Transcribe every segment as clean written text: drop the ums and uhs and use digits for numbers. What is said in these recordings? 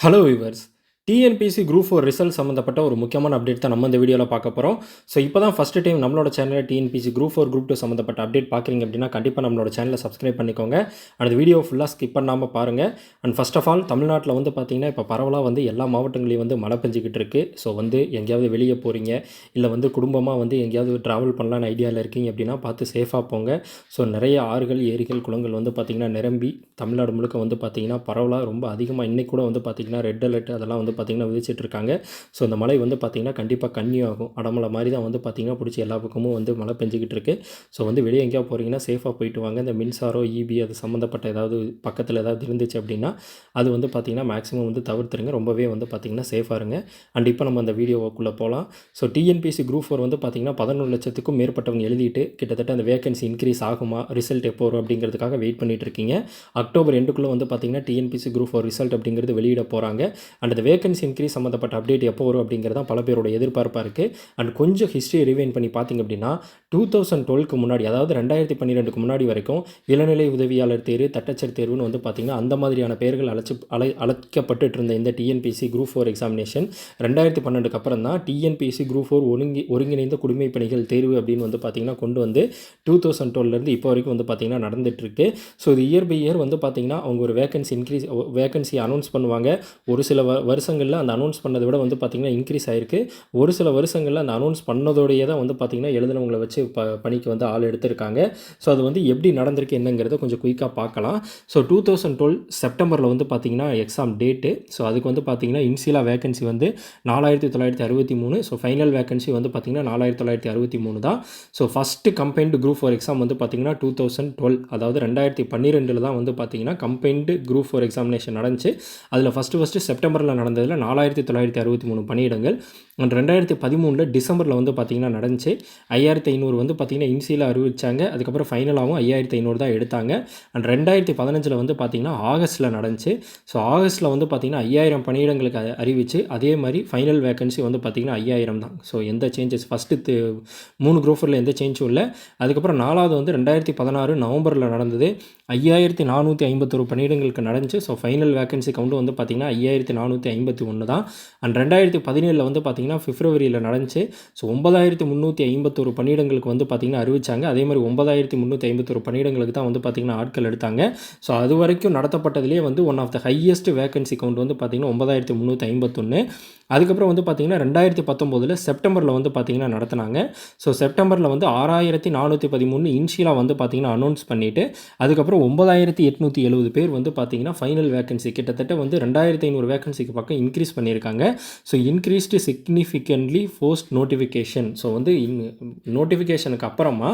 Hello viewers. TNPSC group 4 result சம்மந்தப்பட்ட ஒரு முக்கியமான அப்டேட் தான் நம்ம இந்த வீடியோவில் பார்க்க போகிறோம். ஸோ இப்போ தான் ஃபஸ்ட்டு டைம் நம்மளோட சேனலில் டிஎன்பிஎஸ்சி குரூப் 4 குரூப் 2 சம்மந்தப்பட்ட அப்டேட் பார்க்குறீங்க அப்படின்னா கண்டிப்பாக நம்மளோட சேனலை சப்ஸ்கிரைப் பண்ணிக்கோங்க. அந்த வீடியோ ஃபுல்லாக ஸ்கிப் பண்ணாமல் பாருங்கள். அண்ட் ஃபர்ஸ்ட் ஆஃப் ஆல் தமிழ்நாட்டில் வந்து பார்த்திங்கன்னா இப்போ பரவலாக வந்து எல்லா மாவட்டங்களையும் வந்து மழை பெஞ்சிக்கிட்டு இருக்குது. ஸோ வந்து எங்கேயாவது வெளியே போகிறீங்க இல்லை வந்து குடும்பமாக வந்து எங்கேயாவது ட்ராவல் பண்ணலான்னு ஐடியாவில் இருக்கீங்க அப்படின்னா பார்த்து சேஃபாக போங்க. ஸோ நிறைய ஆறுகள் ஏரிகள் குளங்கள் வந்து பார்த்திங்கன்னா நிரம்பி தமிழ்நாடு முழுக்க வந்து பார்த்திங்கன்னா பரவலாக ரொம்ப அதிகமாக இன்றைக்கி கூட வந்து பார்த்திங்கன்னா ரெட் அலர்ட் அதெல்லாம் வந்து பார்த்திங்கன்னா விதிச்சிட்ருக்காங்க. ஸோ இந்த மழை வந்து பார்த்திங்கன்னா கண்டிப்பாக கன்னியாகும் அடமலை மாதிரி தான் வந்து பார்த்திங்கன்னா பிடிச்சி எல்லா பக்கமும் வந்து மழை பெஞ்சிக்கிட்டு இருக்குது. ஸோ வந்து வெளியே எங்கேயா போகிறீங்கன்னா சேஃபாக போயிட்டு வாங்க. இந்த மின்சாரம் இபி அது சம்மந்தப்பட்ட ஏதாவது பக்கத்தில் ஏதாவது இருந்துச்சு அப்படின்னா அது வந்து பார்த்திங்கன்னா மேக்ஸிமம் வந்து தவிர்த்துருங்க. ரொம்பவே வந்து பார்த்திங்கன்னா சேஃபாக இருங்க. அண்ட் இப்போ நம்ம அந்த வீடியோவுக்குள்ளே போகலாம். ஸோ டிஎன்பிஎஸ்சி குரூப் 4 வந்து பார்த்திங்கன்னா 11 லட்சத்துக்கும் மேற்பட்டவங்க எழுதிட்டு கிட்டத்தட்ட அந்த வேகன்சி இன்க்ரீஸ் ஆகுமா, ரிசல்ட் எப்போ வரும் அப்படிங்கிறதுக்காக வெயிட் பண்ணிட்டு இருக்கீங்க. அக்டோபர் எண்டுக்குள்ளே வந்து பார்த்திங்கன்னா டிஎன்பிஎஸ்சி குரூப் 4 ரிசல்ட் அப்படிங்கிறது வெளியிட போகிறாங்க. அண்ட் அந்த வேகன்சி இன்க்ரீஸ் சம்மந்தப்பட்ட அப்டேட் எப்போ வரும் அப்படிங்கிறது தான் பல பேரோட எதிர்பார்ப்பாக இருக்குது. அண்ட் கொஞ்சம் ஹிஸ்ட்ரி ரிவைன் பண்ணி பார்த்திங்க அப்படின்னா 2012க்கு முன்னாடி, அதாவது 2012க்கு முன்னாடி வரைக்கும் இளநிலை உதவியாளர் தேர்வு, தட்டச்சர் தேர்வுன்னு வந்து பார்த்திங்கன்னா அந்த மாதிரியான பெயர்கள் அழைக்கப்பட்டு இருந்த இந்த டிஎன்பிஎஸ்சி குரூப் 4 எக்ஸாமினேஷன் 2012க்கு அப்புறம் தான் டிஎன்பிஎஸ்சி குரூப் 4 ஒருங்கிணைந்த குடிமைப் பணிகள் தேர்வு அப்படின்னு வந்து பார்த்திங்கன்னா கொண்டு வந்து 2012லேருந்து இப்போ வரைக்கும் வந்து பார்த்திங்கன்னா நடந்துகிட்ருக்கு. ஸோ இது இயர் பை இயர் வந்து பார்த்திங்கன்னா அவங்க ஒரு வேகன்சி அனௌன்ஸ் பண்ணுவாங்க. ஒரு சில வருஷங்களில் அந்த அனௌன்ஸ் பண்ணதை விட வந்து பார்த்திங்கன்னா இன்க்ரீஸ் ஆகிருக்கு. ஒரு சில வருஷங்களில் அந்த அனௌன்ஸ் பண்ணதோடையே தான் வந்து பார்த்திங்கன்னா எழுதினவங்களை வச்சு பணிக்கு வந்து ஆள் எடுத்திருக்காங்க. ஸோ அது வந்து எப்படி நடந்திருக்கு என்னங்கிறத கொஞ்சம் குயிக்காக பார்க்கலாம். ஸோ 2012 செப்டம்பரில் வந்து பார்த்திங்கன்னா எக்ஸாம் டேட்டு. ஸோ அதுக்கு வந்து பார்த்திங்கன்னா இன்சியலாக வேகன்சி வந்து 4963. ஸோ ஃபைனல் வேகன்சி வந்து பார்த்திங்கன்னா 4963 தான். So first combined group 4 exam வந்து பார்த்திங்கன்னா 2012, அதாவது 2012 தான் வந்து பார்த்திங்கன்னா கம்பைன்டு குரூப் 4 எக்ஸாமினேஷன் நடந்துச்சு. அதில் ஃபஸ்ட்டு செப்டம்பரில் நடந்ததில் 4963 பணியிடங்கள். அண்ட் 2013 டிசம்பரில் வந்து பார்த்திங்கன்னா நடந்துச்சு. 5500 வந்து பார்த்திங்கன்னா இன்சியலாக அறிவிச்சாங்க. அதுக்கப்புறம் ஃபைனலாகவும் 5500 தான் எடுத்தாங்க. அண்ட் 2015 வந்து பார்த்திங்கன்னா ஆகஸ்ட்டில் நடந்துச்சு. ஸோ ஆகஸ்ட்டில் வந்து பார்த்திங்கன்னா 5000 பணியிடங்களுக்கு அறிவிச்சு அதே மாதிரி ஃபைனல் வேகன்சி வந்து பார்த்திங்கன்னா 5000 தான். ஸோ எந்த சேஞ்சஸ் ஃபஸ்ட்டு 3 குரூப் 4ல் எந்த சேஞ்சும் இல்லை. அதுக்கப்புறம் 4வது வந்து 2016 நவம்பரில் நடந்தது. 5451 பணியிடங்களுக்கு நடந்துச்சு. ஸோ ஃபைனல் வேகன்சி கவுண்ட் வந்து பார்த்திங்கன்னா 5451 தான். அண்ட் 2017 வந்து பார்த்திங்கன்னா பிப்ரவரியில் நடந்துச்சு. ஸோ 9351 பணியிடங்களுக்கு வந்து பார்த்திங்கன்னா அறிவிச்சாங்க. அதே மாதிரி 9351 பணியிடங்களுக்கு தான் வந்து பார்த்திங்கன்னா ஆட்கள் எடுத்தாங்க. ஸோ அது வரைக்கும் நடத்தப்பட்டதிலே வந்து one of the highest vacancy count வந்து பார்த்திங்கன்னா 9351. அதுக்கப்புறம் வந்து பார்த்திங்கன்னா 2019 செப்டம்பரில் வந்து பார்த்திங்கன்னா நடத்தினாங்க. ஸோ செப்டம்பரில் வந்து 6413 இன்ஷியலாக வந்து பார்த்திங்கன்னா அனௌன்ஸ் பண்ணிவிட்டு அதுக்கப்புறம் 9870 பேர் வந்து பார்த்திங்கன்னா ஃபைனல் வேகன்சி கிட்டத்தட்ட வந்து 2500 வேகன்சிக்கு பக்கம் இன்க்ரீஸ் பண்ணியிருக்காங்க. So increased significantly post notification. So வந்து நோட்டிஃபிகேஷனுக்கு அப்புறமா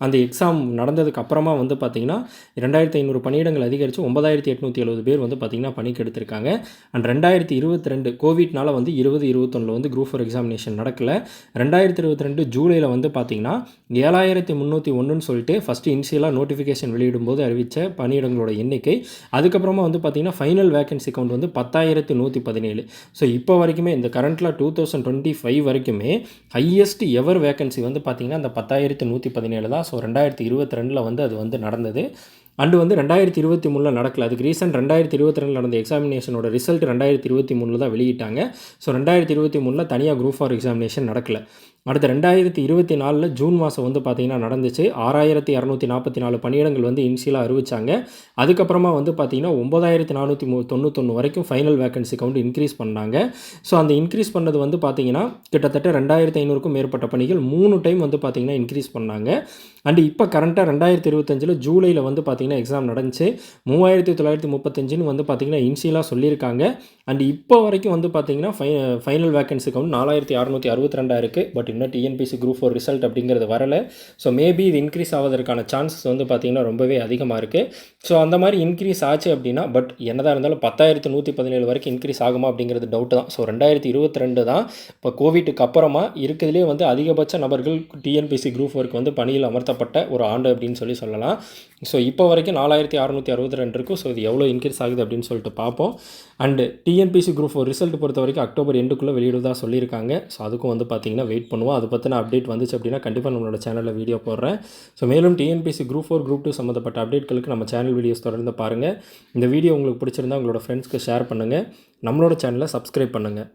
அந்த எக்ஸாம் நடந்ததுக்கு அப்புறமா வந்து பார்த்திங்கன்னா 2500 பணியிடங்கள் அதிகரித்து 9870 பேர் வந்து பார்த்திங்கன்னா பணிக்கு எடுத்திருக்காங்க. அண்ட் 2022 கோவிட்னால வந்து 2021 வந்து குரூப் 4 எக்ஸாமினேஷன் நடக்கலை. 2022 ஜூலையில் வந்து பார்த்திங்கன்னா 7301ன்னு சொல்லிட்டு ஃபஸ்ட்டு இனிஷியலாக நோட்டிஃபிகேஷன் வெளியிடும்போது அறிவித்த பணியிடங்களோட எண்ணிக்கை. அதுக்கப்புறமா வந்து பார்த்திங்கன்னா ஃபைனல் வேகன்சி கவுண்ட் வந்து 10117. ஸோ இப்போ வரைக்குமே இந்த கரண்ட்டில் 2025 வரைக்குமே ஹையஸ்ட் எவர் வேகன்சி வந்து பார்த்திங்கன்னா அந்த 10117 தான். ஸோ 2022 வந்து அது வந்து நடந்தது. அண்டு வந்து 2023 நடக்கல. அதுக்கு ரீசன் 2022 நடந்த எக்ஸாமினேஷனோட ரிசல்ட் 2023 தான் வெளியிட்டாங்க. ஸோ 2023 தனியாக குரூப் 4 எக்ஸாமினேஷன் நடக்கல. அடுத்து 2024 ஜூன் மாதம் வந்து பார்த்திங்கன்னா நடந்துச்சு. 6244 பணியிடங்கள் வந்து இனிஷியலாக அறிவிச்சாங்க. அதுக்கப்புறமா வந்து பார்த்திங்கன்னா 9491 வரைக்கும் ஃபைனல் வேகன்சி கவுண்ட் இன்க்ரீஸ் பண்ணாங்க. ஸோ அந்த இன்க்ரீஸ் பண்ணது வந்து பார்த்திங்கன்னா கிட்டத்தட்ட 2500க்கும் மேற்பட்ட பணிகள் 3 டைம் வந்து பார்த்திங்கன்னா இன்க்ரீஸ் பண்ணாங்க. அண்டு இப்போ கரண்ட்டாக 2025 ஜூலையில் வந்து பார்த்திங்கன்னா எக்ஸாம் நடந்துச்சு. 3935 வந்து பார்த்திங்கன்னா இனிஷியலாக சொல்லியிருக்காங்க. அண்டு இப்போ வரைக்கும் வந்து பார்த்திங்கன்னா ஃபைனல் வேகன்சி கவுண்ட் 4662 இருக்குது. பட் இன்னும் டிஎன்பிஎஸ்சி குரூப் 4 ரிசல்ட் அப்படிங்கிறது வரலை. ஸோ மேபி இது இன்க்ரீஸ் ஆவதற்கான சான்சஸ் வந்து பார்த்திங்கன்னா ரொம்பவே அதிகமாக இருக்குது. ஸோ அந்த மாதிரி இன்க்ரீஸ் ஆச்சு அப்படின்னா, பட் என்னதான் இருந்தாலும் 10117 வரைக்கும் இன்க்ரீஸ் ஆகுமா அப்படிங்கிறது டவுட்டு தான். ஸோ 2022 தான் இப்போ கோவிட்டுக்கு அப்புறமா இருக்கிறதுலே வந்து அதிகபட்ச நபர்கள் டிஎன்பிஎஸ்சி குரூப் 4க்கு வந்து பணியில் அமர்த்தப்பட்ட ஒரு ஆண்டு அப்படின்னு சொல்லலாம். ஸோ இப்போ வரைக்கும் 4662 இருக்கும். ஸோ இது எவ்வளோ இன்க்ரீஸ் ஆகுது அப்படின்னு சொல்லிட்டு பார்ப்போம். அண்டு டிஎன்பிஎஸ்சி குரூப் 4 ரிசல்ட் பொறுத்த வரைக்கும் அக்டோபர் எண்டுக்குள்ளே வெளியிடுவதா சொல்லியிருக்காங்க. ஸோ அதுக்கும் வந்து பார்த்தீங்கன்னா வெயிட் பண்ணுவோம். அது பற்றின அப்டேட் வந்துச்சு அப்படின்னா கண்டிப்பாக நம்மளோட சேனலில் வீடியோ போடுறேன். ஸோ மேலும் டிஎன்பிஎஸ்சி குரூப் 4 குரூப் 2 சம்மந்தப்பட்ட அப்டேட்களுக்கு நம்ம சேனல் வீடியோஸ் தொடர்ந்து பாருங்கள். இந்த வீடியோ உங்களுக்கு பிடிச்சிருந்தா உங்களோட ஃப்ரெண்ட்ஸ்க்கு ஷேர் பண்ணுங்கள். நம்மளோட சேனலை சப்ஸ்கிரைப் பண்ணுங்கள்.